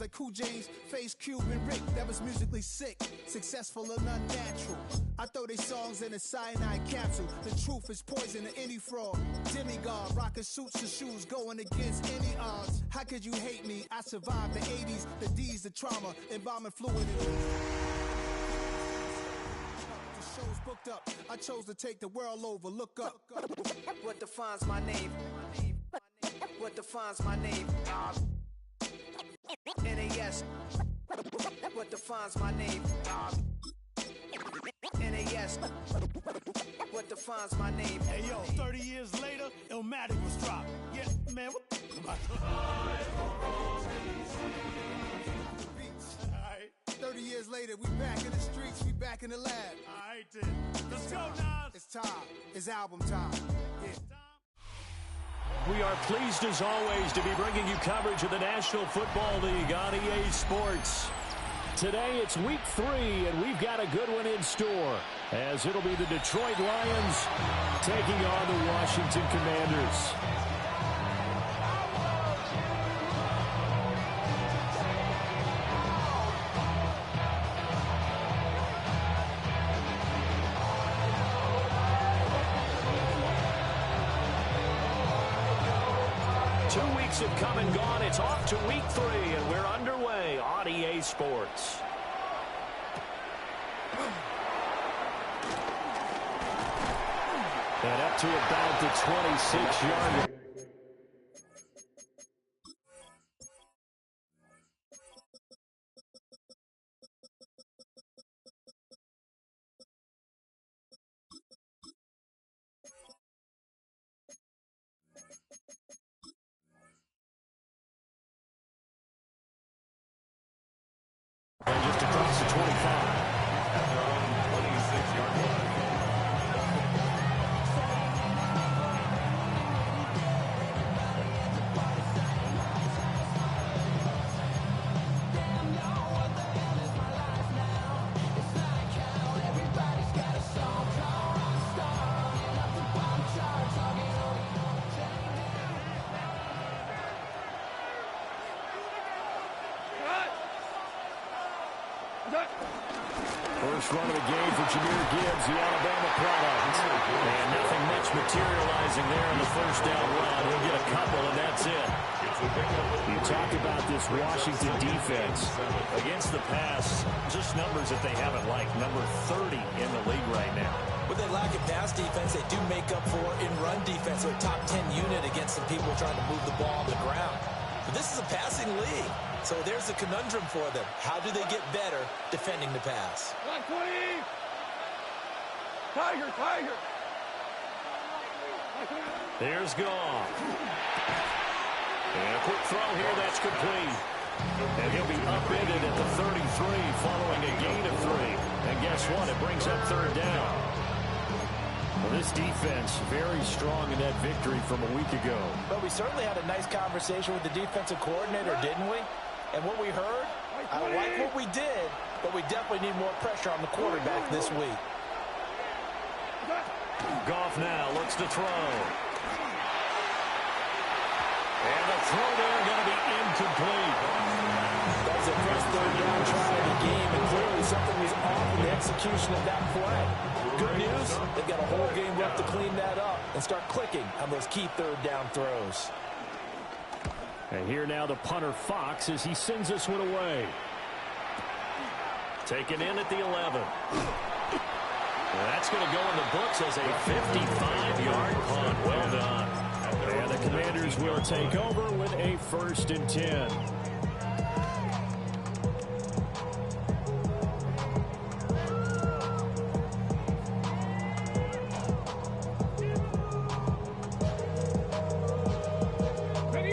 like Cool James, Face Cube, and Rick. That was musically sick, successful and unnatural. I throw these songs in a cyanide capsule. The truth is poison to any fraud. Demigod, rocking suits and shoes, going against any odds. How could you hate me? I survived the 80s, the D's, the trauma, embalming fluid. The show's booked up. I chose to take the world over. Look up. What defines my name? What defines my name? NAS. What defines my name? NAS. What defines my name? Hey yo, 30 years later, Illmatic was dropped. Yeah, man, what? Alright. 30 years later, we back in the streets, we back in the lab. Alright then. Let's go, Nas. It's time. It's album time. Yeah. We are pleased as always to be bringing you coverage of the National Football League on EA Sports. Today it's week 3 and we've got a good one in store as it'll be the Detroit Lions taking on the Washington Commanders. 2 weeks have come and gone. It's off to week 3, and we're underway on EA Sports. And up to about the 26-yard line. And just across the 25. At their own 26-yard line. First run of the game for Jahmyr Gibbs, the Alabama product. And nothing much materializing there in the first down run. He'll get a couple, and that's it. You talked about this Washington defense. Against the pass, just numbers that they haven't liked. Number 30 in the league right now. With their lack of pass defense, they do make up for in run defense. They're a top 10 unit against some people trying to move the ball on the ground. But this is a passing league. So there's a conundrum for them. How do they get better defending the pass? Tiger. There's Goff. And a quick throw here, that's complete. And he'll be upended at the 33 following a gain of 3. And guess what? It brings up third down. Well, this defense very strong in that victory from a week ago. But we certainly had a nice conversation with the defensive coordinator, didn't we? And what we heard, I like what we did, but we definitely need more pressure on the quarterback this week. Goff now looks to throw. And the throw there going to be incomplete. That's the first third down try of the game, and clearly something was off in the execution of that play. Good news, they've got a whole game left to clean that up and start clicking on those key third down throws. And here now the punter Fox as he sends this one away. Taken in at the 11. Well, that's going to go in the books as a 55-yard punt. Well done. And the Commanders will take over with a 1st and 10.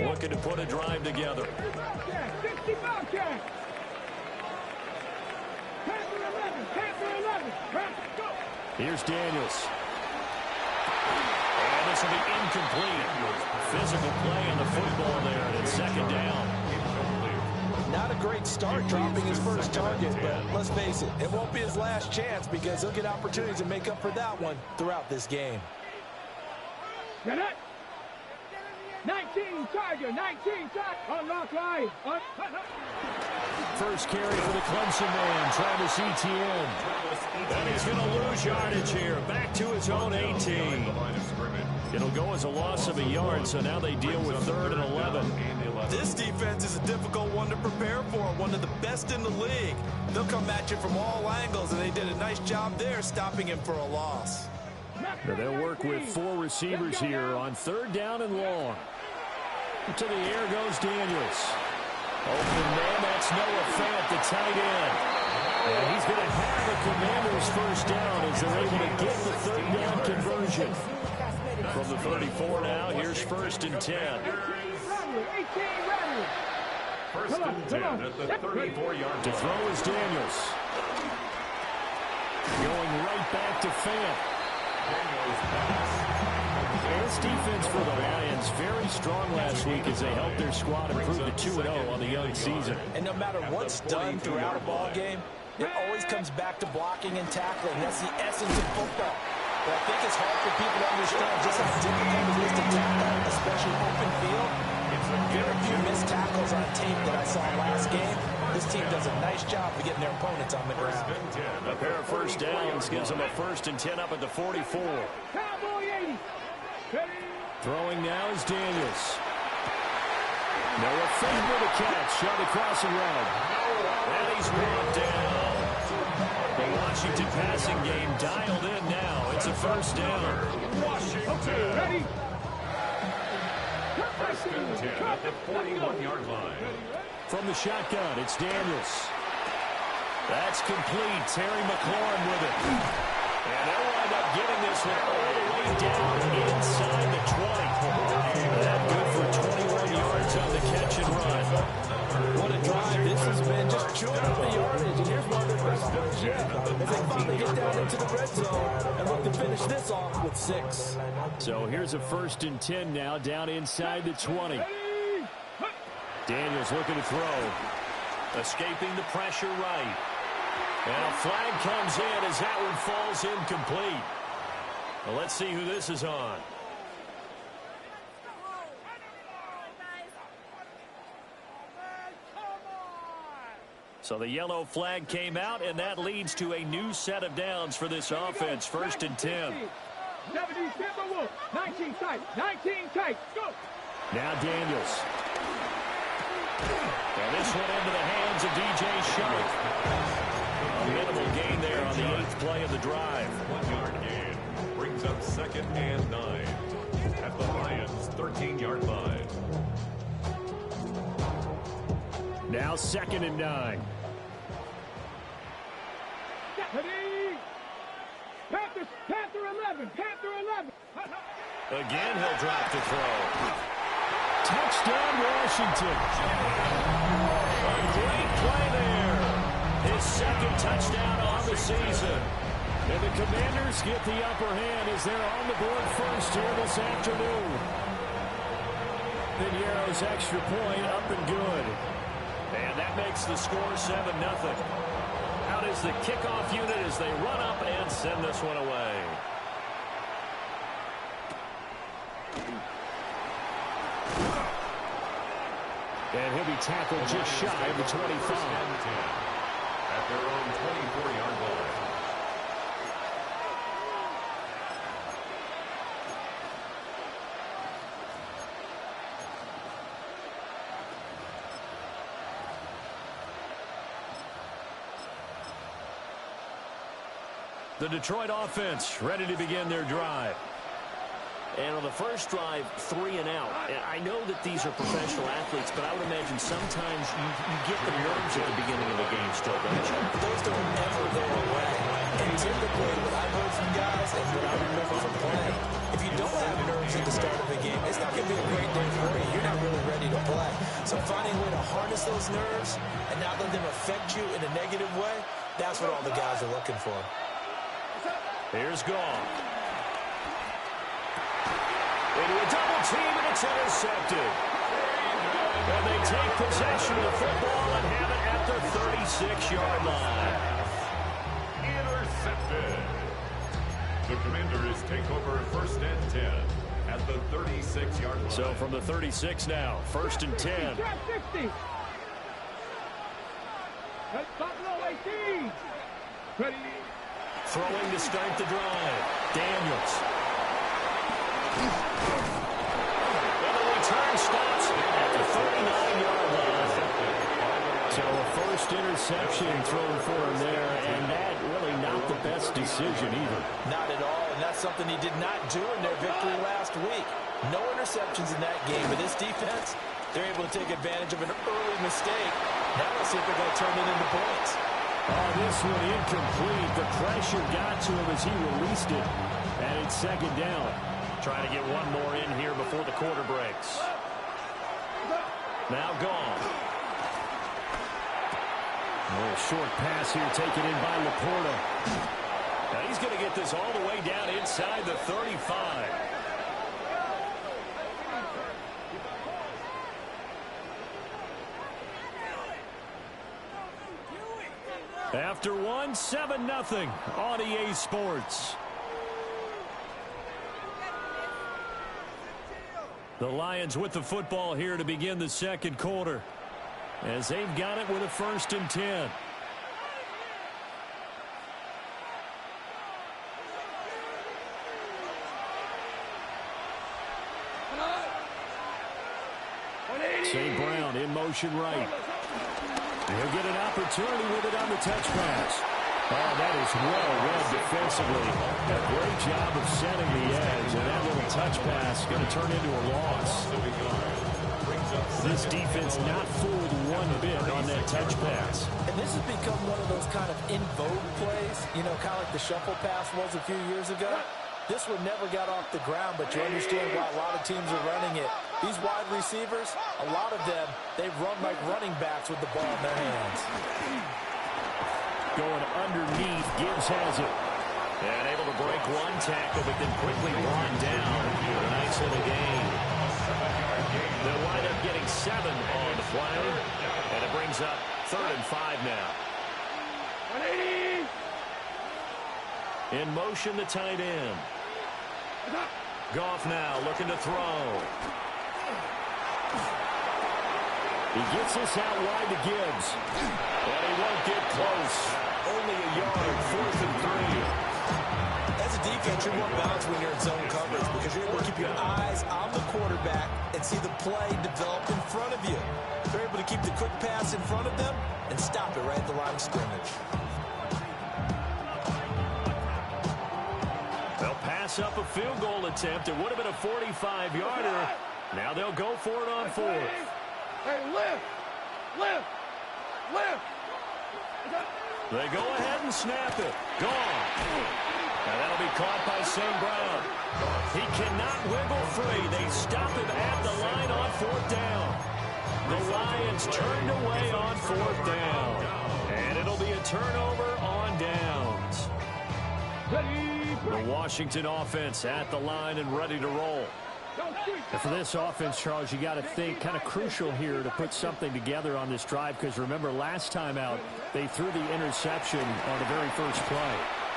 Looking to put a drive together. Here's Daniels. And this will be incomplete. Physical play on the football there, and it's 2nd down. Not a great start dropping his first target, but let's face it, it won't be his last chance because he'll get opportunities to make up for that one throughout this game. Get it? 19 Tiger, 19 Tiger. Unlock line. First carry for the Clemson man, Travis Etienne. And he's going to lose yardage here. Back to his own 18. It'll go as a loss of a yard, so now they deal with 3rd and 11. This defense is a difficult one to prepare for, one of the best in the league. They'll come at you from all angles, and they did a nice job there stopping him for a loss. Now they'll work with 4 receivers here on 3rd down and long. To the air goes Daniels. Open man, that's Noah Fant, the tight end. And he's going to have the Commanders' first down as they're able to get the 3rd down conversion. From the 34 now, here's 1st and 10. First and 10 at the 34-yard To throw is Daniels. Going right back to Fant. This defense for the Lions very strong last week as they helped their squad improve to 2-0 on the young season. And no matter what's done throughout a ball game, it always comes back to blocking and tackling. That's the essence of football. But I think it's hard for people to understand just how difficult it is to tackle, especially open field. Very few missed tackles on tape that I saw last game. This team does a nice job of getting their opponents on the ground. A pair of first downs gives them a 1st and 10 up at the 44. Throwing now is Daniels. Noah Fant with a catch, shoved across the road. And he's brought down. The Washington passing game dialed in now. It's a 1st down. Washington. Ready? First and 10 at the 41-yard line. From the shotgun, it's Daniels. That's complete. Terry McLaurin with it. And they'll wind up getting this one all the way down inside the 20. That good for 21 yards on the catch and run. What a drive this has been, just chewing up the yardage. And here's one of their best plays yet, as they finally get down into the red zone and look to finish this off with 6. So here's a 1st and 10 now, down inside the 20. Daniels looking to throw. Escaping the pressure right. And a flag comes in as that one falls incomplete. Well, let's see who this is on. So the yellow flag came out, and that leads to a new set of downs for this offense. 1st and 10. 19 tight. 19 tight. Go. Now Daniels. And this one into the hands of DJ Sharp. A minimal gain there on the 8th play of the drive. 1-yard gain brings up 2nd and 9 at the Lions' 13-yard line. Now 2nd and 9. Panther 11. Panther 11. Again, he'll drop to throw. Touchdown, Washington. A great play there. His 2nd touchdown on the season. And the Commanders get the upper hand as they're on the board first here this afternoon. Piñeiro's extra point up and good. And that makes the score 7-0. Out is the kickoff unit as they run up and send this one away. And he'll be tackled just shy of the 25. At their own 24-yard line. The Detroit offense ready to begin their drive. And on the first drive, 3 and out. And I know that these are professional athletes, but I would imagine sometimes you get the nerves at the beginning of the game still, don't you? Those don't ever go away. And typically, what I've heard from guys and what I remember from playing, if you don't have nerves at the start of the game, it's not going to be a great day for you. You're not really ready to play. So finding a way to harness those nerves and not let them affect you in a negative way, that's what all the guys are looking for. Here's Goff. Into a double team, and it's intercepted. And they take possession of the football and have it at the 36-yard line. Intercepted. The Commanders take over 1st and 10 at the 36-yard line. So from the 36 now, 1st and 10. Let's Buffalo 18. Ready. Throwing to start the drive. Daniels. And the return stops at the 39-yard line. So a first interception thrown for him there, and that really not the best decision either. Not at all, and that's something he did not do in their victory last week. No interceptions in that game, but this defense, they're able to take advantage of an early mistake. Now let's see if they're going to turn it into points. Oh, this one incomplete. The pressure got to him as he released it, and it's second down. Trying to get one more in here before the quarter breaks. Now gone. A little short pass here taken in by Laporta. Now he's going to get this all the way down inside the 35. After one, 7-0 on EA Sports. The Lions with the football here to begin the second quarter, as they've got it with a 1st and 10. St. Brown in motion right. He'll get an opportunity with it on the touch pass. Oh, that is well read defensively. A great job of setting the edge, and that little touch pass is going to turn into a loss. This defense not fooled one bit on that touch pass. And this has become one of those kind of in vogue plays, you know, kind of like the shuffle pass was a few years ago. This one never got off the ground, but you understand why a lot of teams are running it. These wide receivers, a lot of them, they run like running backs with the ball in their hands. Going underneath, Gibbs has it. And able to break one tackle, but then quickly run down for a nice little gain. They'll wind up getting 7 on the play, and it brings up 3rd and 5 now. 180. In motion, the tight end. Goff now looking to throw. He gets this out wide to Gibbs. But he won't get close. Only a yard, 4th and 3. As a defense, you're more balanced when you're in zone coverage because you're able to keep your eyes on the quarterback and see the play develop in front of you. They're able to keep the quick pass in front of them and stop it right at the line of scrimmage. They'll pass up a field goal attempt. It would have been a 45-yarder. Now they'll go for it on 4th. Hey, lift! Lift! Lift! They go ahead and snap it. Gone. Now that'll be caught by St. Brown. He cannot wiggle free. They stop him at the line on 4th down. The Lions turned away on 4th down. And it'll be a turnover on downs. The Washington offense at the line and ready to roll. And for this offense, Charles, you got to think kind of crucial here to put something together on this drive, because remember last time out they threw the interception on the very first play.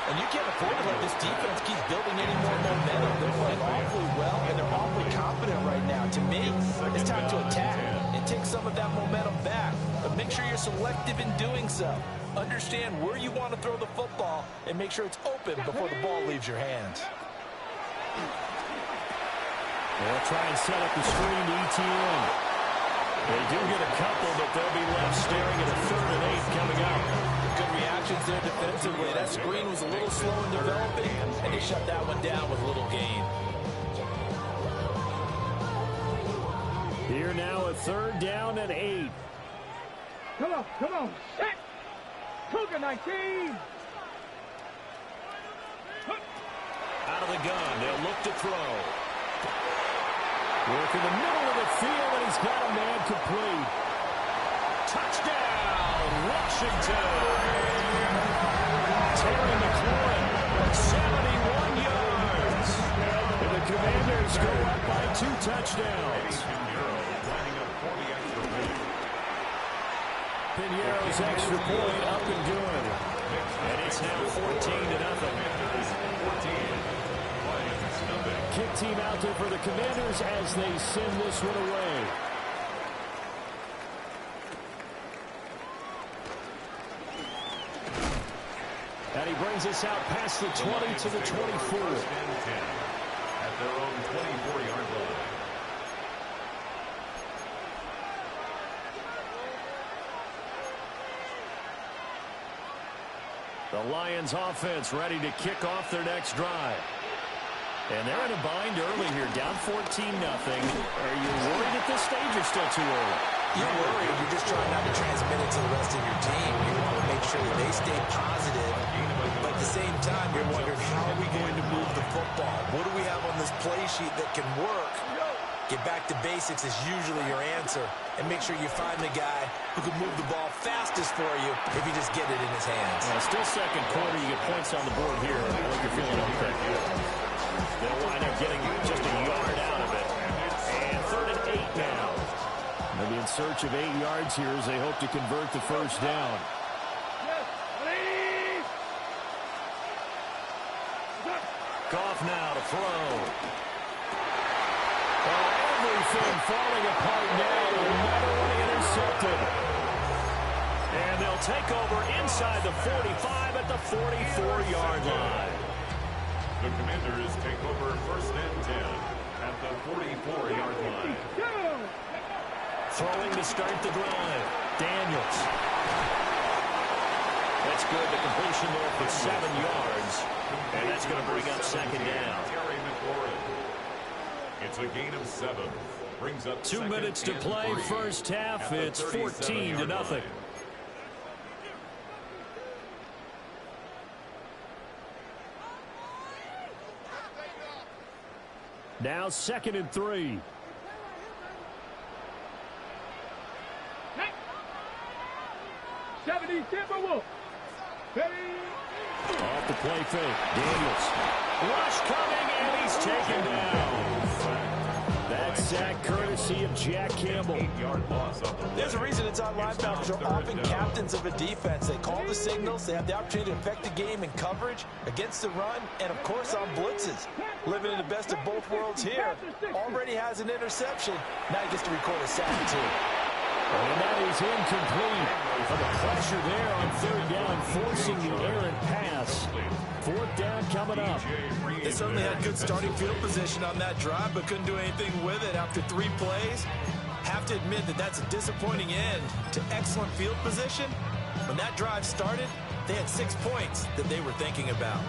And you can't afford to let this defense keep building any more momentum. They're playing awfully well, and they're awfully confident right now. To me, it's time to attack and take some of that momentum back. But make sure you're selective in doing so. Understand where you want to throw the football and make sure it's open before the ball leaves your hands. They'll try and set up the screen to ETN. They do get a couple, but they'll be left staring at a 3rd and 8 coming up. Good reactions there defensively. That screen was a little slow in developing, and they shut that one down with little gain. Here now a 3rd down and 8. Come on, come on. Set. Cougar 19. Out of the gun, they'll look to throw. Work in the middle of the field, and he's got a man complete. Touchdown, Washington. Terry McLaurin, 71 yards. And the Commanders go up by 2 touchdowns. Piñeiro's extra point up and good. And it's now 14-0. Kick team out there for the Commanders as they send this one away. And he brings us out past the 20 to the 24. At their own 24-yard line. The Lions offense ready to kick off their next drive. And they're in a bind early here, down 14-0. Are you worried at this stage or still too early? You're worried. You're just trying not to transmit it to the rest of your team. You want to make sure that they stay positive. But at the same time, you're wondering, how are we going to move the football? What do we have on this play sheet that can work? Get back to basics is usually your answer. And make sure you find the guy who can move the ball fastest for you if you just get it in his hands. Still second quarter. You get points on the board here. I think you're feeling okay. They'll wind up getting just a yard out of it. And 3rd and 8 now. They'll be in search of 8 yards here as they hope to convert the first down. Goff now to throw. Everything falling apart now. Another one intercepted. And they'll take over inside the 45 at the 44-yard line. The Commanders take over 1st and 10 at the 44-yard line. Throwing to start the drive. Daniels. That's good. The completion there for 7 yards. And that's going to bring up 2nd down. Terry McLaurin. It's a gain of 7. Brings up 2 minutes to play. First half. It's 14-0. Now 2nd and 3. Off the play fake. Daniels. Rush coming, and he's taken down. That sack courtesy of Jack Campbell. 8-yard loss on the play. There's a reason inside linebackers are often captains of a defense. They call the signals. They have the opportunity to affect the game in coverage, against the run, and, of course, on blitzes. Living in the best of both worlds here. Already has an interception. Now he gets to record a sack, too. And that is incomplete. For the pressure there on 3rd down, forcing the errant pass. 4th down coming up. They certainly had good starting field position on that drive, but couldn't do anything with it after 3 plays. Have to admit that that's a disappointing end to excellent field position. When that drive started, they had 6 points that they were thinking about.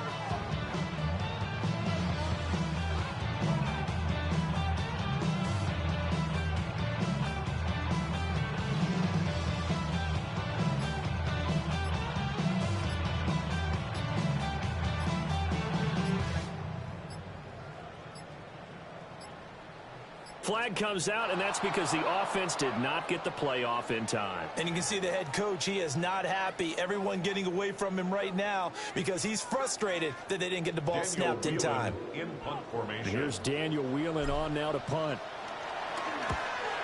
Flag comes out, and that's because the offense did not get the play off in time. And you can see the head coach, he is not happy. Everyone getting away from him right now because he's frustrated that they didn't get the ball snapped in time. In punt formation. Here's Daniel Whelan on now to punt.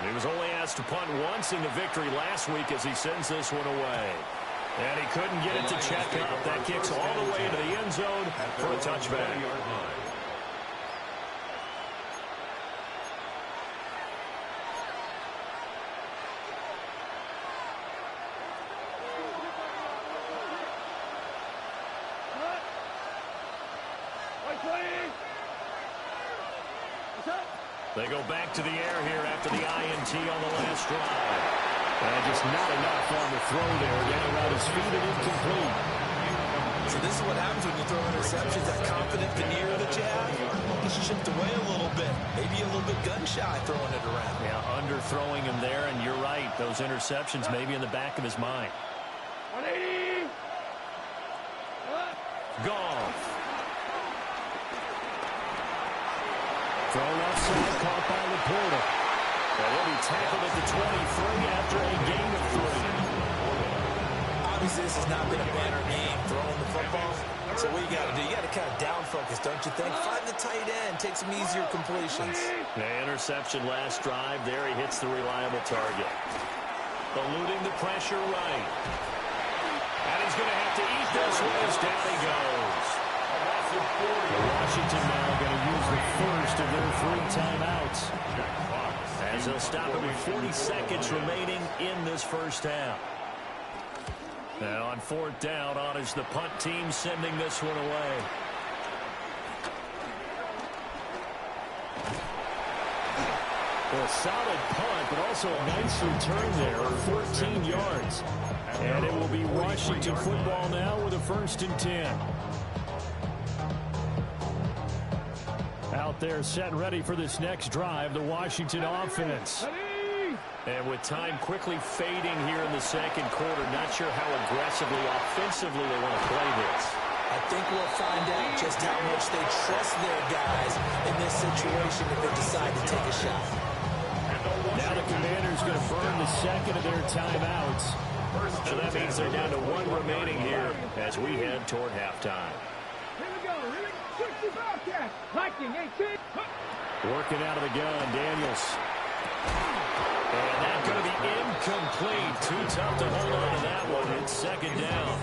He was only asked to punt once in the victory last week as he sends this one away. And he couldn't get it to check up. That kicks all the way to the end zone for a touchback. They go back to the air here after the INT on the last drive. And just not enough on the throw there. Getting around his feet and incomplete. So this is what happens when you throw interceptions. That confident veneer that you have gets chipped away a little bit. Maybe a little bit gun-shy throwing it around. Yeah, underthrowing him there, and you're right. Those interceptions may be in the back of his mind. 180. Goff. Thrown outside, caught by Laporta. And he'll be tackled at the 23 after a gain of 3. Obviously, this has not been a banner game throwing the football. So what you got to do, you got to kind of down focus, don't you think? Find the tight end, take some easier completions. The interception last drive there. He hits the reliable target. Eluding the pressure right. And he's going to have to eat this one as down he goes. Washington now going to use the first of their 3 timeouts. As they'll stop it with 40 seconds remaining in this first half. And on fourth down, on is the punt team sending this one away. Well, a solid punt, but also a nice return there, 14 yards. And it will be Washington football now with a 1st and 10. Out there set and ready for this next drive, the Washington offense. And with time quickly fading here in the second quarter, not sure how aggressively, offensively they want to play this. I think we'll find out just how much they trust their guys in this situation if they decide to take a shot. Now the Commanders going to burn the second of their timeouts. So that means they're down to 1 remaining here as we head toward halftime. Here we go. Working out of the gun, Daniels. And that's going to be incomplete. Too tough to hold on to that one. It's 2nd down.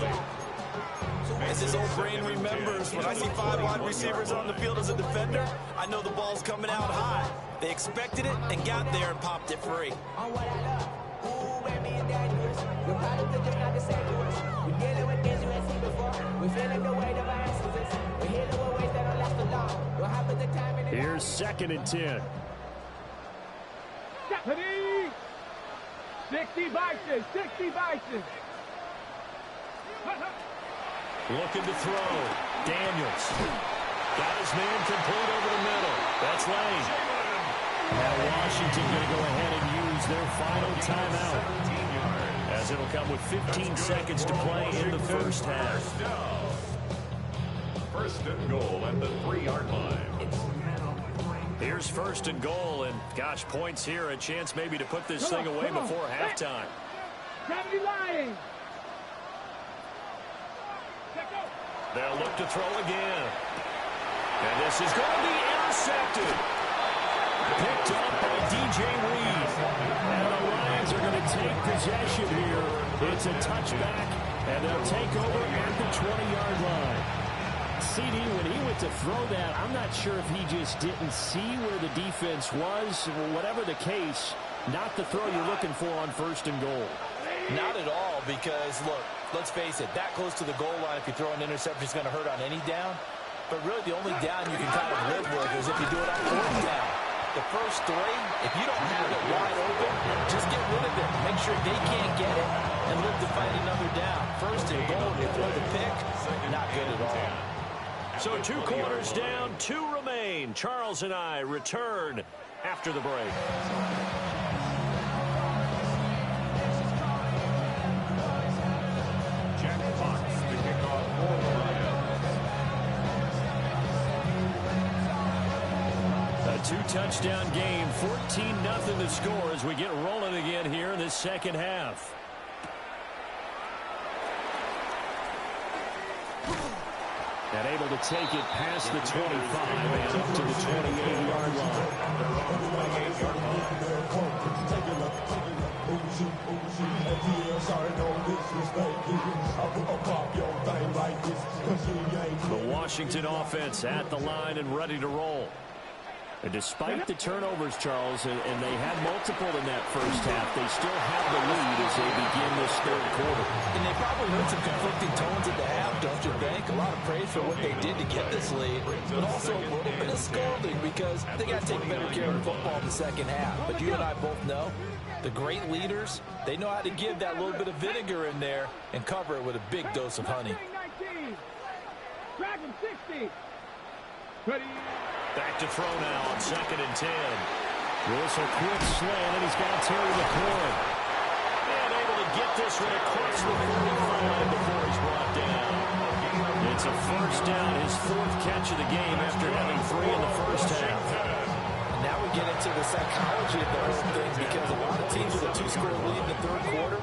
As his old brain remembers, when I see 5 wide receivers on the field as a defender, I know the ball's coming out high. They expected it and got there and popped it free. Here's 2nd and 10. 60 Bison, 60 Bison. Looking to throw. Daniels. Got his man complete over the middle. That's Lane. Now Washington going to go ahead and use their final timeout, as it'll come with 15 seconds to play in the first half. 1st and goal at the 3-yard line. Here's 1st and goal, and gosh, points here, a chance maybe to put this thing away before halftime. They'll look to throw again. And this is going to be intercepted. Picked up by DJ Reed. And the Lions are going to take possession here. It's a touchback, and they'll take over at the 20-yard line. CD, when he went to throw that, I'm not sure if he just didn't see where the defense was. Whatever the case, not the throw you're looking for on 1st and goal. Not at all, because, look, let's face it, that close to the goal line, if you throw an interception, is going to hurt on any down. But really, the only down you can kind of live with is if you do it on 4th down. The first 3, if you don't have it wide open, just get rid of it. Make sure they can't get it and look to find another down. 1st and goal, you throw the pick, not good at all. So 2 quarters down, 2 remain. Charles and I return after the break. Jack Fox to kick off for the Lions. A 2-touchdown game, 14-0 the score as we get rolling again here in this second half. And able to take it past the 25 and up to the 28-yard line. The Washington offense at the line and ready to roll. And despite the turnovers, Charles, and they had multiple in that first half, they still have the lead as they begin this 3rd quarter. And they probably heard some conflicting tones at the half, don't you think? A lot of praise for what they did to get this lead, but also a little bit of scolding because they got to take better care of the football in the second half. But you and I both know the great leaders, they know how to give that little bit of vinegar in there and cover it with a big dose of honey. Dragon 60. Back to throw now on 2nd and 10. This a quick slant, and he's got Terry McLaurin. And able to get this one across the 45 before he's brought down. It's a 1st down, his 4th catch of the game after having 3 in the first half. And now we get into the psychology of the whole thing because a lot of teams with a 2-score lead in the 3rd quarter,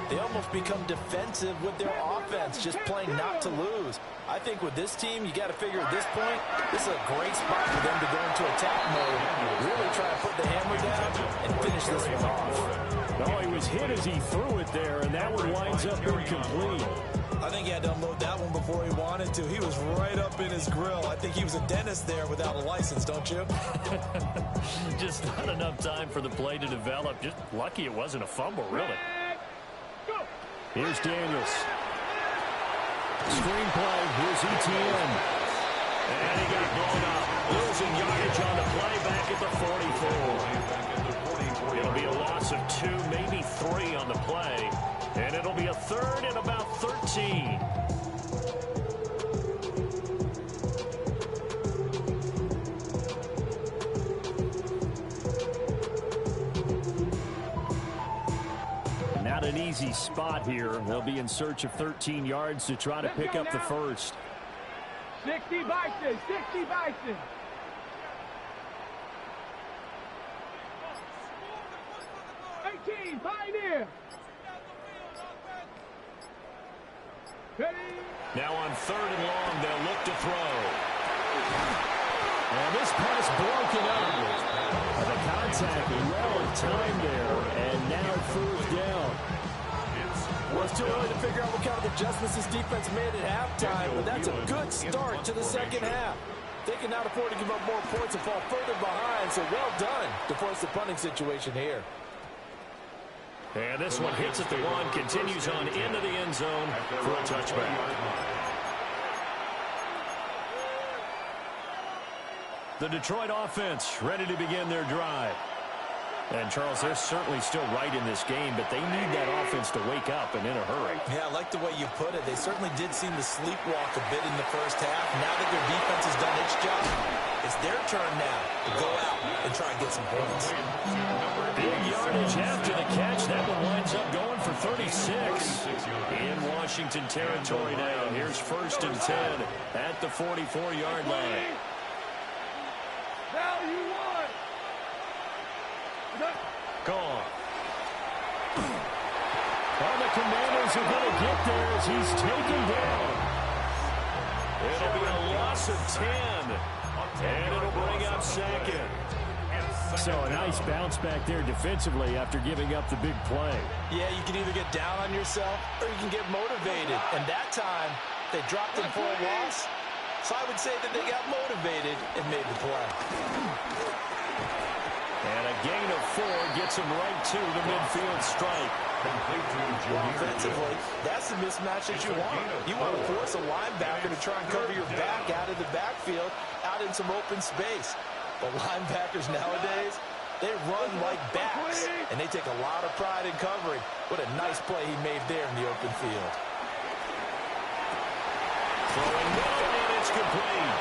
they almost become defensive with their offense, just playing not to lose. I think with this team, you got to figure at this point, this is a great spot for them to go into attack mode, really try to put the hammer down and finish this one off. No, he was hit as he threw it there, and that one winds up incomplete. I think he had to unload that one before he wanted to. He was right up in his grill. I think he was a dentist there without a license, don't you? Just not enough time for the play to develop. Just lucky it wasn't a fumble, really. Here's Daniels. Screenplay. Here's Etienne. And he got blown up. Losing yardage on the play back at the 44. It'll be a loss of 2, maybe 3 on the play. And it'll be a 3rd and about 13. Not an easy spot here. They'll be in search of 13 yards to try to pick up the first. 60 Bison, 60 Bison. Pioneer. Now on 3rd and long, they'll look to throw. And this pass broken up. The contact well in time there, and now 4th down. Well, it's too early to figure out what kind of adjustments this defense made at halftime, but that's a good start to the second half. They can not afford to give up more points and fall further behind, so well done to force the punting situation here. And this one hits at the 1, continues on into the end zone for a touchback. The Detroit offense ready to begin their drive. And, Charles, they're certainly still right in this game, but they need that offense to wake up and in a hurry. Yeah, I like the way you put it. They certainly did seem to sleepwalk a bit in the first half. Now that their defense has done its job, it's their turn now to go out and try and get some points. Big yardage after the catch. That one winds up going for 36. In Washington territory now. Here's 1st and 10 at the 44-yard line. Now you won. Gone. Well, the Commanders are going to get there as he's taken down. It'll be a loss of 10. And it'll bring up 2nd. So a nice bounce back there defensively after giving up the big play. Yeah, you can either get down on yourself or you can get motivated. And that time, they dropped him for a loss. So I would say that they got motivated and made the play. And a gain of 4 gets him right to the midfield strike. Offensively, that's the mismatch that you want. You want to force a linebacker to try and cover your back out of the backfield, out in some open space. But linebackers nowadays, they run like backs, and they take a lot of pride in covering. What a nice play he made there in the open field. Throwing down, and it's complete.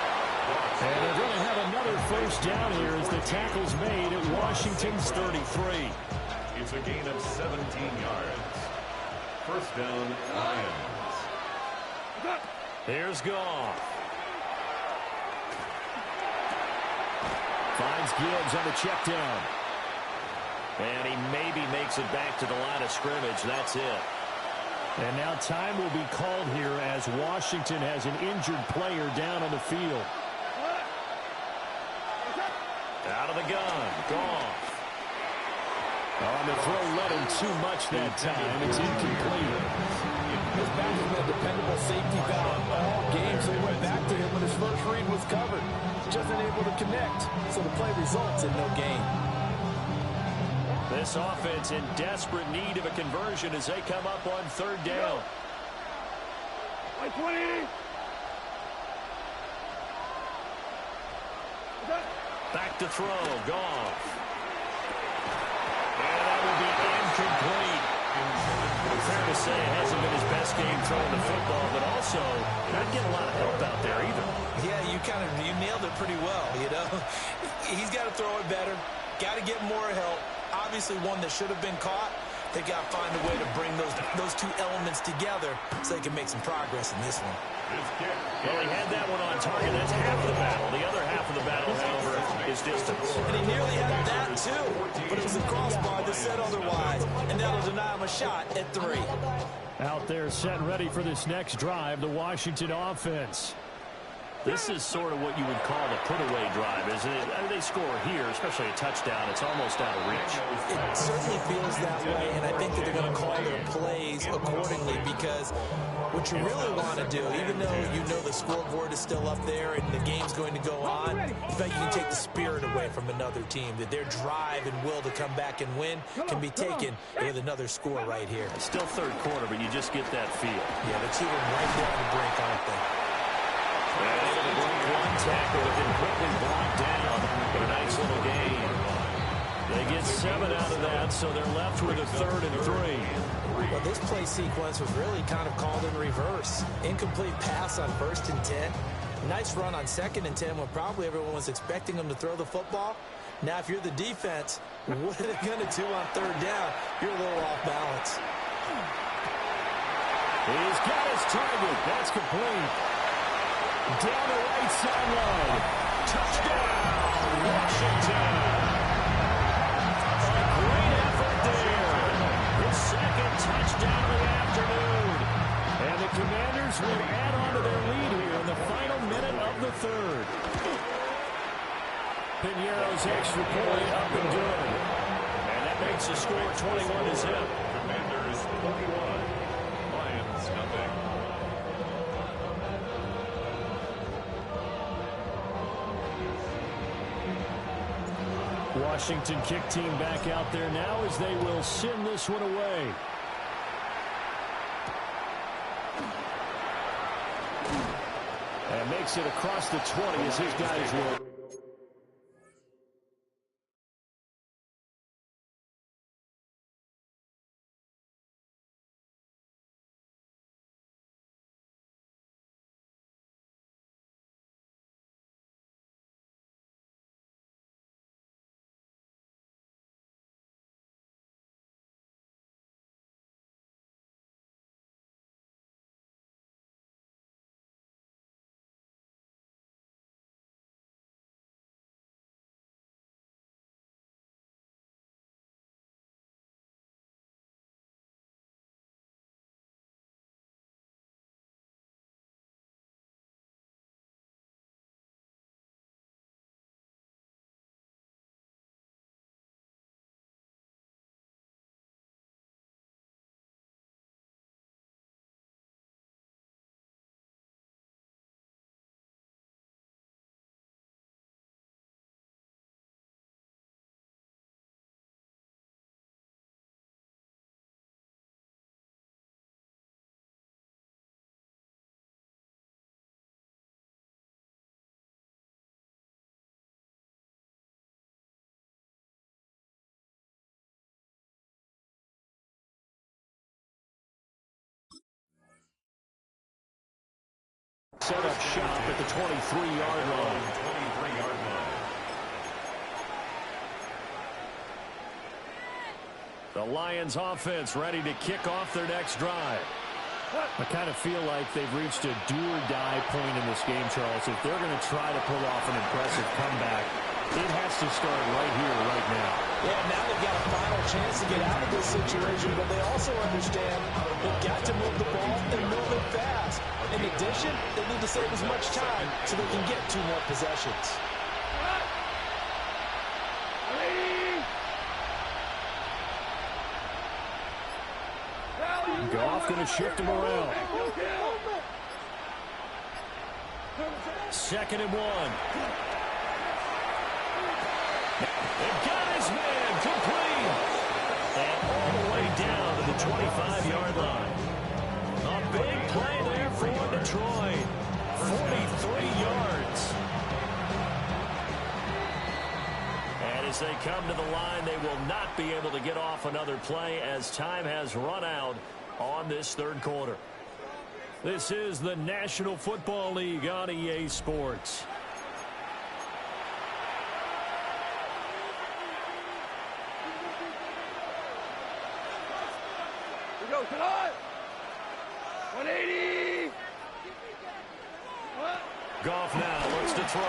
And they're going to have another 1st down here as the tackle's made at Washington's 33. It's a gain of 17 yards. 1st down, Lions. Here's Goff. Finds Gibbs on the check down. And he maybe makes it back to the line of scrimmage. That's it. And now time will be called here as Washington has an injured player down on the field. Out of the gun. Goff. On the throw, led him too much that time. It's incomplete. This back has been a dependable safety valve all game, so he went back to him when his first read was covered. Just unable to connect, so the play results in no gain. This offense in desperate need of a conversion as they come up on 3rd down. 20. Back to throw. Goff. And that will be incomplete. Fair to say it hasn't been his best game throwing the football, but also not getting a lot of help out there either. Yeah, you nailed it pretty well, you know. He's got to throw it better. Got to get more help. Obviously one that should have been caught. They got to find a way to bring those 2 elements together so they can make some progress in this one. Well, he had that one on target. That's half of the battle. The other half of the battle, however, is distance. And he nearly had that, too. But it was the crossbar that said otherwise. And that'll deny him a shot at 3. Out there set ready for this next drive, the Washington offense. This is sort of what you would call the put-away drive, isn't it? I mean, they score here, especially a touchdown. It's almost out of reach. It certainly feels that way, and I think that they're going to call their plays accordingly, because what you really want to do, even though you know the scoreboard is still up there and the game's going to go on, in fact, you can take the spirit away from another team, that their drive and will to come back and win can be taken with another score right here. It's still third quarter, but you just get that feel. Yeah, they're cheating right there on the brink, aren't they? And able to break one tackle, but then quickly blocked down. But a nice little gain. They get 7 out of that, so they're left with a 3rd and 3. Well, this play sequence was really kind of called in reverse. Incomplete pass on 1st and 10. Nice run on 2nd and 10 when probably everyone was expecting them to throw the football. Now, if you're the defense, what are they going to do on 3rd down? You're a little off balance. He's got his target. That's complete. Down the right sideline. Touchdown, Washington. A great effort there. His 2nd touchdown of the afternoon. And the Commanders will add on to their lead here in the final minute of the 3rd. Piñeiro's extra point up and good. And that makes the score 21-0. Commanders 21. Lions nothing. Washington kick team back out there now as they will send this one away. And makes it across the 20 as his guys will. Set up shop at the 23-yard line. The Lions offense ready to kick off their next drive. I kind of feel like they've reached a do-or-die point in this game, Charles. If they're going to try to pull off an impressive comeback, it has to start right here, right now. Yeah, now they've got a final chance to get out of this situation, but they also understand they've got to move the ball and move it fast. In addition, they need to save as much time so they can get 2 more possessions. Goff going to shift him around. 2nd and 1. They got his man complete. And all the way down to the 25-yard line. A big play there for Detroit. 43 yards. And as they come to the line, they will not be able to get off another play as time has run out on this 3rd quarter. This is the National Football League on EA Sports. We go tonight. 180. Goff now looks to throw.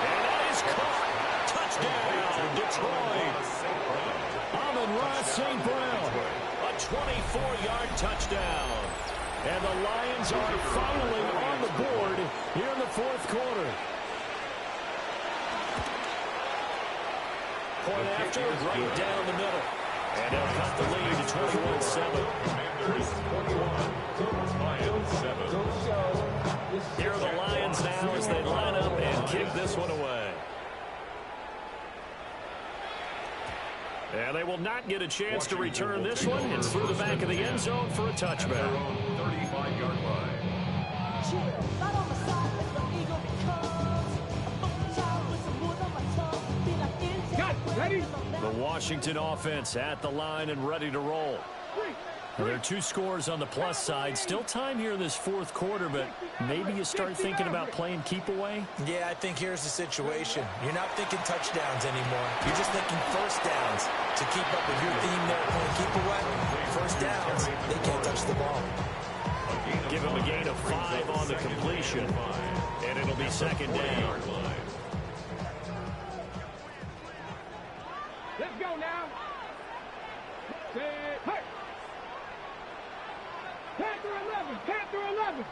And that is caught. Touchdown, Detroit. Amon-Ra St. Brown. A 24-yard touchdown. And the Lions are finally on the board here in the fourth quarter. Point after, right down the middle. And they'll cut the lead to 21-7. Commanders 21, Lions 7. Here are the Lions now as they line up and kick this one away. And they will not get a chance to return this one. It's through the back of the end zone for a touchback. 35-yard line. Ready? The Washington offense at the line and ready to roll. There are two scores on the plus side. Still time here in this fourth quarter, but maybe you start thinking about playing keep away? Yeah, I think here's the situation. You're not thinking touchdowns anymore. You're just thinking first downs. To keep up with your theme there, playing keep away, first downs, they can't touch the ball. Give him a gain of 5 on the completion, and it'll be second down. Let's go now. Set. Hey. Panther 11.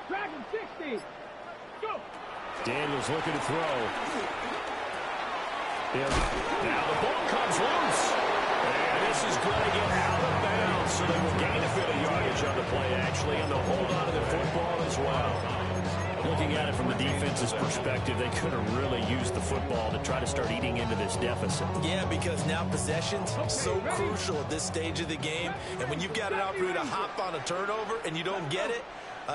Dragon 60. Go. Daniels looking to throw. Now the ball comes loose. And this is going to get out of bounds, so they will gain a bit of yardage on the play, actually, and they'll hold on to the football as well. Looking at it from the defense's perspective, they could have really used the football to try to start eating into this deficit. Yeah, because now possession's so crucial at this stage of the game. And when you've got an opportunity to hop on a turnover and you don't get it,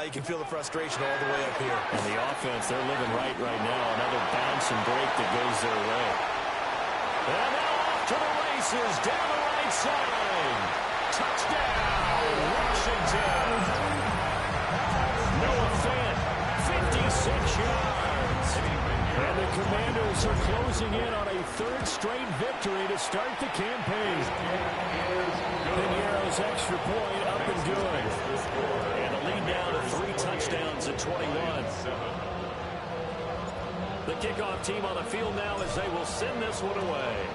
you can feel the frustration all the way up here. And the offense, they're living right now. Another bounce and break that goes their way. And now off to the races down the right side. Touchdown, Washington. Noah Fant, 56 yards. And the Commanders are closing in on a third straight victory to start the campaign. Piñeiro's extra point up and good. And a lead down to 3 touchdowns at 21. The kickoff team on the field now as they will send this one away.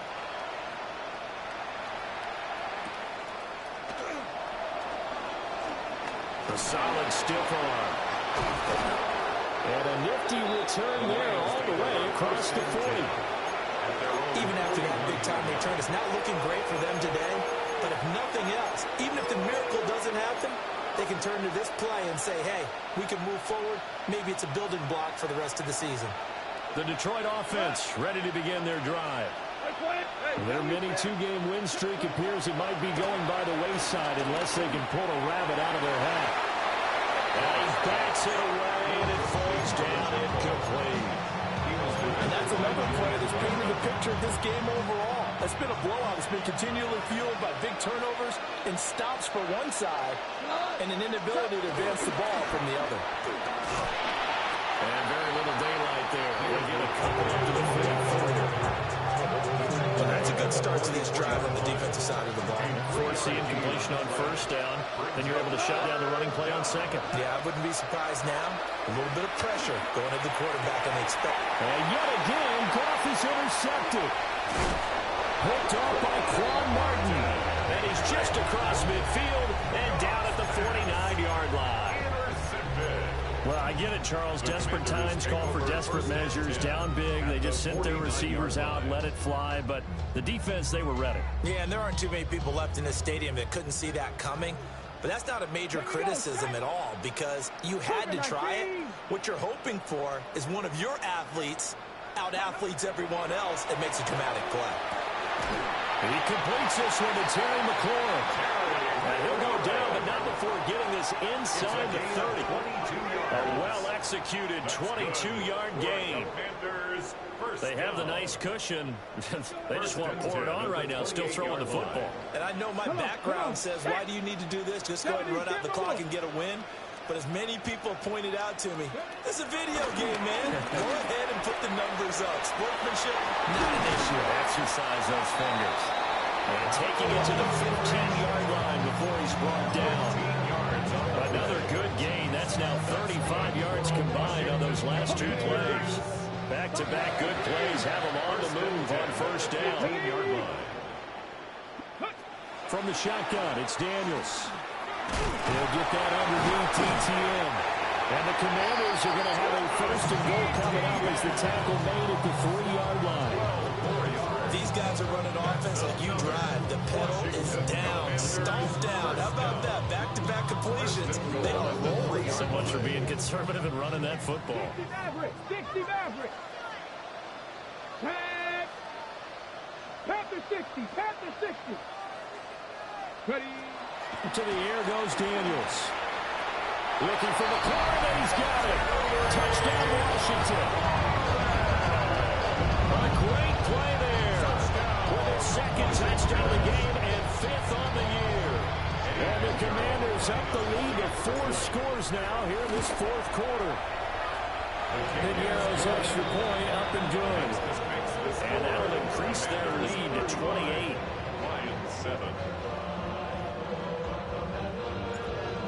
A solid stiff arm. And a nifty return there all the way across the 40. Even after that big-time return, it's not looking great for them today. But if nothing else, even if the miracle doesn't happen, they can turn to this play and say, hey, we can move forward. Maybe it's a building block for the rest of the season. The Detroit offense ready to begin their drive. Their mini 2-game win streak appears it might be going by the wayside unless they can pull a rabbit out of their hat. And he bats it away, and it falls down incomplete. And that's another play that's painted the picture of this game overall. It's been a blowout. It's been continually fueled by big turnovers and stops for one side and an inability to advance the ball from the other. And very little daylight there. They get a couple into the fourth quarter. Well, that's a good start to this drive on the defensive side of the ball. Forcing incompletion on first down. Then you're able to shut down the running play on second. Yeah, I wouldn't be surprised now. A little bit of pressure going at the quarterback, and they expect. And yet again, Goff is intercepted. Picked off by Quan Martin. And he's just across midfield and down at the 49-yard line. Well, I get it, Charles. Desperate times call for desperate measures. Down big, they just sent their receivers out, let it fly. But the defense, they were ready. Yeah, and there aren't too many people left in this stadium that couldn't see that coming. But that's not a major criticism at all because you had to try it. What you're hoping for is one of your athletes out-athletes everyone else and makes a dramatic play. He completes this one to Terry McLaurin. And he'll go down, but not before getting this inside the 30. A well-executed 22-yard gain. They have the nice cushion. They just want to pour it on right now, still throwing the football. And I know my background says, why do you need to do this? Just go ahead and run out the clock and get a win. But as many people pointed out to me, this is a video game, man. Go ahead and put the numbers up. Sportsmanship, not an issue. Exercise those fingers. And taking it to the 15-yard line before he's brought down. Another good gain. That's now 35 yards combined on those last two plays. Back-to-back good plays have him on the move on first down. From the shotgun, it's Daniels. He'll get that underneath TTM. And the Commanders are going to have a first and goal coming up as the tackle made at the 3-yard line. These guys are running offense like you drive. The pedal is down, stomped down. How about that? Back-to-back completions. They are rolling. So much for being conservative and running that football. 60 Maverick. Tag. Panther 60. Panther 60. Ready. To the air goes Daniels. Looking for McLaurin, and he's got it. Touchdown, Washington. A great play there. With his second touchdown of the game and 5th on the year. And the Commanders up the lead to 4 scores now here in this 4th quarter. Piñeiro's extra point up and good. And that'll increase their lead to 28. Lions 7.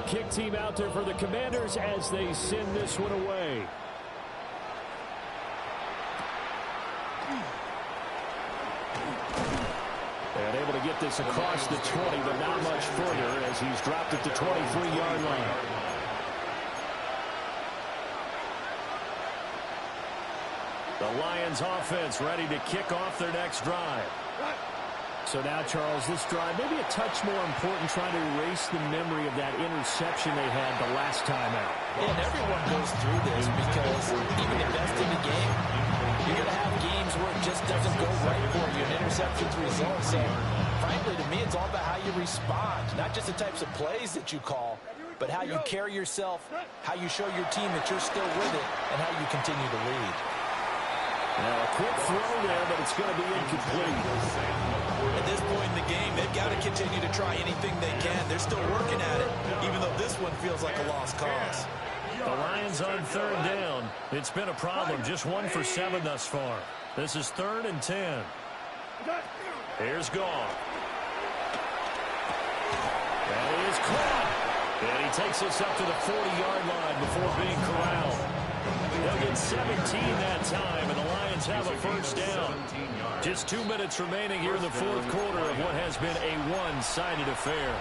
Kick team out there for the Commanders as they send this one away. And able to get this across the 20, but not much further as he's dropped at the 23-yard line. The Lions offense ready to kick off their next drive. So now, Charles, this drive maybe a touch more important, trying to erase the memory of that interception they had the last time out. Yeah, and everyone goes through this because even the best in the game, you're going to have games where it just doesn't go right for you, and interceptions result. So, frankly, to me, it's all about how you respond, not just the types of plays that you call, but how you carry yourself, how you show your team that you're still with it, and how you continue to lead. Now, a quick throw there, but it's going to be incomplete. At this point in the game, they've got to continue to try anything they can. They're still working at it, even though this one feels like a lost cause. The Lions on 3rd down. It's been a problem. Just 1 for 7 thus far. This is 3rd and 10. Here's Goff. That is caught. And he takes us up to the 40-yard line before being corralled. They'll get 17 that time, and the Lions have a first down. Just 2 minutes remaining here in the 4th quarter of what has been a one-sided affair.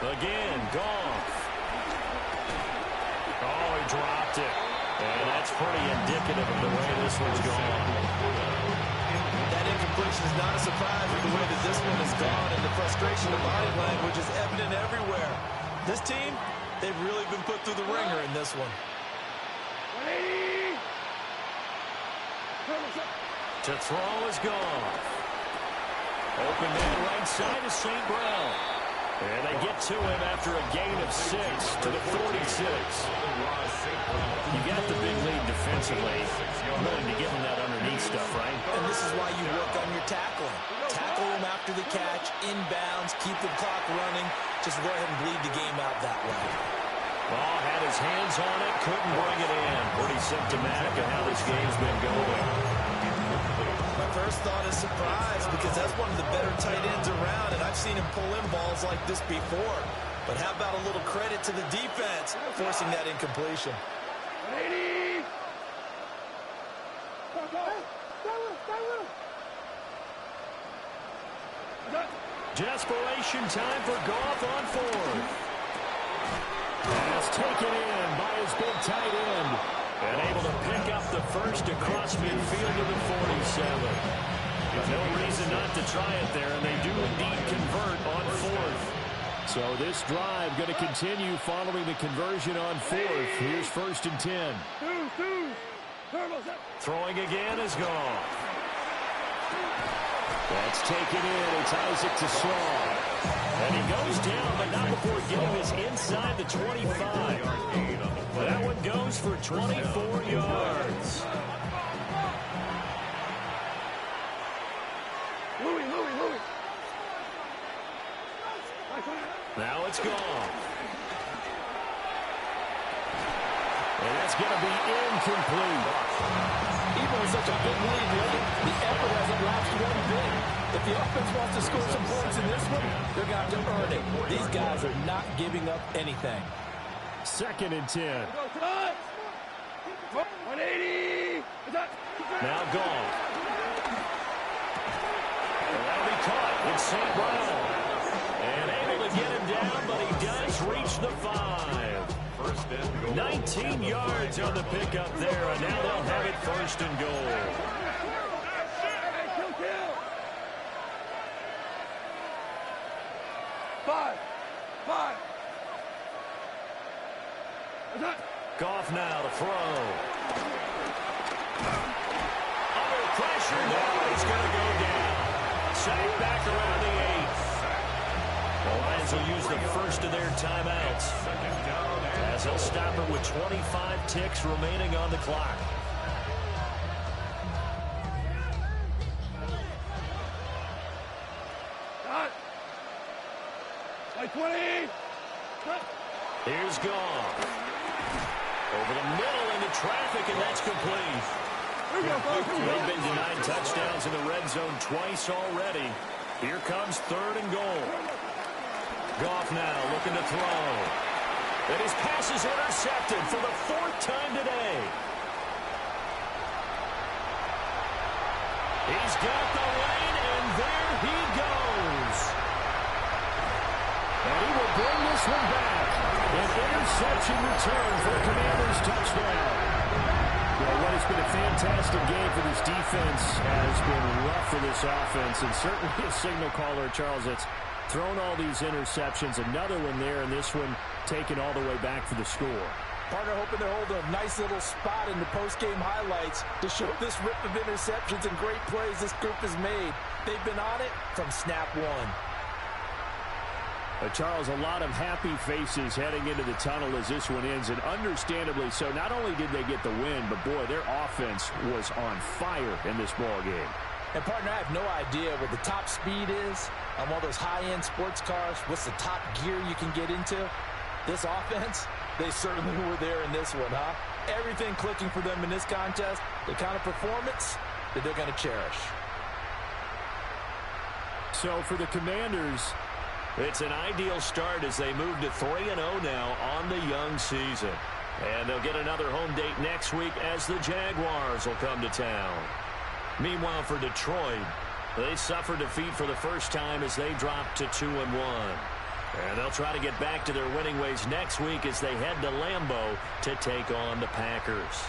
Again, Goff. Oh, he dropped it. And that's pretty indicative of the way this one's gone. That incompletion is not a surprise with the way that this one has gone, and the frustration of body language is evident everywhere. This team, they've really been put through the ringer in this one. To throw is gone. Open man right side to St. Brown. And they get to him after a gain of 6 to the 46. You got the big lead defensively. Willing to give him that underneath stuff, right? And this is why you work on your tackling. Tackle him after the catch, inbounds, keep the clock running. Just go ahead and bleed the game out that way. Ball had his hands on it, couldn't bring it in. Pretty symptomatic of how this game's been going. My first thought is surprise, because that's one of the better tight ends around, and I've seen him pull in balls like this before. But how about a little credit to the defense forcing that incompletion? Desperation time for Goff on 4th. Pass taken in by his big tight end. And able to pick up the first across midfield to the 47. No reason not to try it there, and they do indeed convert on 4th. So this drive going to continue following the conversion on 4th. Here's 1st and 10. Throwing again is gone. That's taken in. It's Isaac to Shaw. And he goes down, but not before getting this inside the 25. That one goes for 24 yards. Now it's gone. And that's going to be incomplete. Even with such a big lead, the effort hasn't lasted one bit. If the offense wants to score some points in this one, they're going to have to earn it. These guys are not giving up anything. 2nd and 10. 180. Now gone. That'll be caught. It's St. Brown. And able to get him down, but he does reach the 5. 19 yards on the pickup there, and now they'll have it 1st and goal. Five. Goff now to throw. Under pressure now, he's going to go down. Sacked back around the 8. The Lions will use the first of their timeouts, as they'll stop it with 25 ticks remaining on the clock. Like 20. Here's Goff. Over the middle into traffic, and that's complete. They've been denied touchdowns in the red zone twice already. Here comes 3rd and goal. Goff now looking to throw. And his pass is intercepted for the 4th time today. He's got the lane, and there he goes. And he will bring this one back. An interception return for the Commanders' touchdown. Well, what has been a fantastic game for this defense has been rough for this offense, and certainly a signal caller, Charles, that's thrown all these interceptions. Another one there, and this one taken all the way back for the score. Partner hoping to hold a nice little spot in the post-game highlights to show this rip of interceptions and great plays this group has made. They've been on it from snap one. Charles, a lot of happy faces heading into the tunnel as this one ends, and understandably so. Not only did they get the win, but, boy, their offense was on fire in this ball game. And, partner, I have no idea what the top speed is on one of those high-end sports cars. What's the top gear you can get into? This offense, they certainly were there in this one, huh? Everything clicking for them in this contest, the kind of performance that they're going to cherish. So, for the Commanders, it's an ideal start as they move to 3-0 now on the young season. And they'll get another home date next week as the Jaguars will come to town. Meanwhile, for Detroit, they suffered defeat for the first time as they dropped to 2-1. And they'll try to get back to their winning ways next week as they head to Lambeau to take on the Packers.